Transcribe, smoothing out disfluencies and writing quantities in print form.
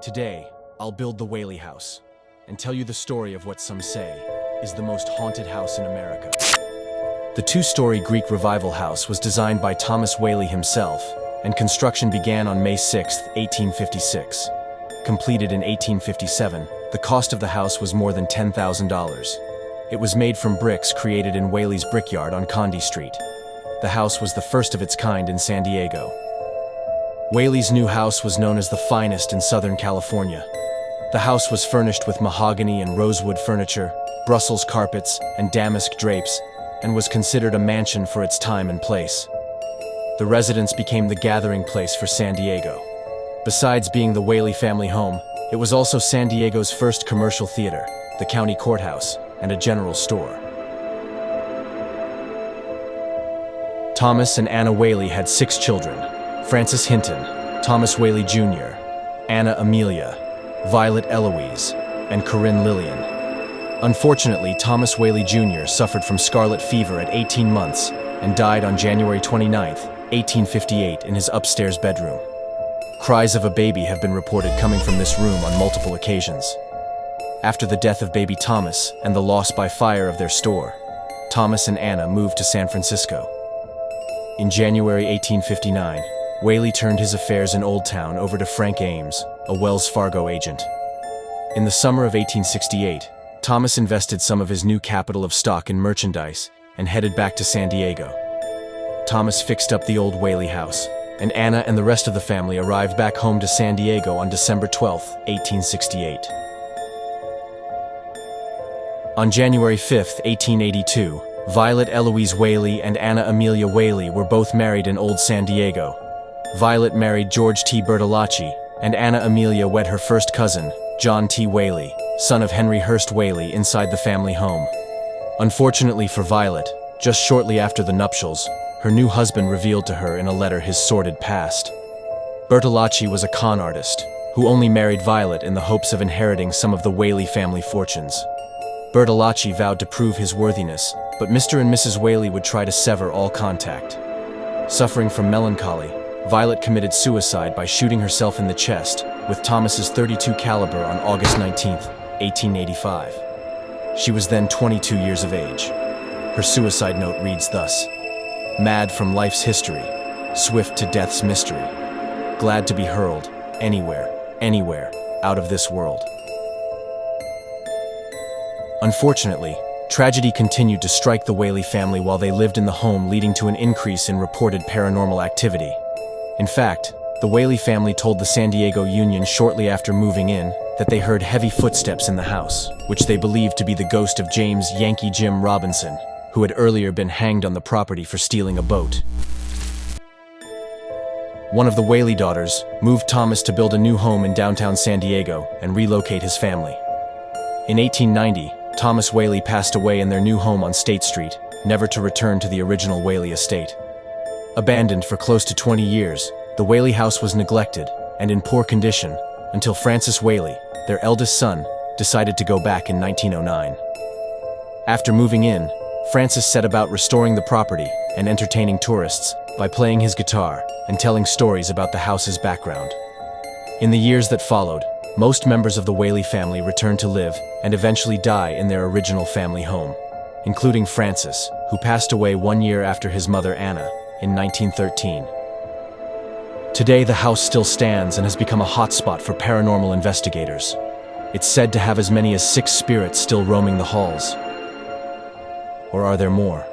Today, I'll build the Whaley House and tell you the story of what some say is the most haunted house in America. The two-story Greek Revival house was designed by Thomas Whaley himself, and construction began on May 6, 1856. Completed in 1857, the cost of the house was more than $10,000. It was made from bricks created in Whaley's Brickyard on Conde Street. The house was the first of its kind in San Diego. Whaley's new house was known as the finest in Southern California. The house was furnished with mahogany and rosewood furniture, Brussels carpets, and damask drapes, and was considered a mansion for its time and place. The residence became the gathering place for San Diego. Besides being the Whaley family home, it was also San Diego's first commercial theater, the county courthouse, and a general store. Thomas and Anna Whaley had 6 children: Francis Hinton, Thomas Whaley Jr., Anna Amelia, Violet Eloise, and Corinne Lillian. Unfortunately, Thomas Whaley Jr. suffered from scarlet fever at 18 months and died on January 29, 1858, in his upstairs bedroom. Cries of a baby have been reported coming from this room on multiple occasions. After the death of baby Thomas and the loss by fire of their store, Thomas and Anna moved to San Francisco. In January 1859, Whaley turned his affairs in Old Town over to Frank Ames, a Wells Fargo agent. In the summer of 1868, Thomas invested some of his new capital of stock in merchandise and headed back to San Diego. Thomas fixed up the old Whaley house, and Anna and the rest of the family arrived back home to San Diego on December 12, 1868. On January 5, 1882, Violet Eloise Whaley and Anna Amelia Whaley were both married in Old San Diego. Violet married George T. Bertolacci, and Anna Amelia wed her first cousin, John T. Whaley, son of Henry Hurst Whaley, inside the family home. Unfortunately for Violet, just shortly after the nuptials, her new husband revealed to her in a letter his sordid past. Bertolacci was a con artist who only married Violet in the hopes of inheriting some of the Whaley family fortunes. Bertolacci vowed to prove his worthiness, but Mr. and Mrs. Whaley would try to sever all contact. Suffering from melancholy, Violet committed suicide by shooting herself in the chest with Thomas's .32 caliber on August 19, 1885. She was then 22 years of age. Her suicide note reads thus: "Mad from life's history, swift to death's mystery, glad to be hurled, anywhere, out of this world." Unfortunately, tragedy continued to strike the Whaley family while they lived in the home, leading to an increase in reported paranormal activity. In fact, the Whaley family told the San Diego Union shortly after moving in that they heard heavy footsteps in the house, which they believed to be the ghost of James "Yankee Jim" Robinson, who had earlier been hanged on the property for stealing a boat. One of the Whaley daughters moved Thomas to build a new home in downtown San Diego and relocate his family. In 1890, Thomas Whaley passed away in their new home on State Street, never to return to the original Whaley estate. Abandoned for close to 20 years, the Whaley house was neglected and in poor condition until Francis Whaley, their eldest son, decided to go back in 1909. After moving in, Francis set about restoring the property and entertaining tourists by playing his guitar and telling stories about the house's background. In the years that followed, most members of the Whaley family returned to live and eventually die in their original family home, including Francis, who passed away 1 year after his mother Anna in 1913. Today, the house still stands and has become a hotspot for paranormal investigators. It's said to have as many as 6 spirits still roaming the halls. Or are there more?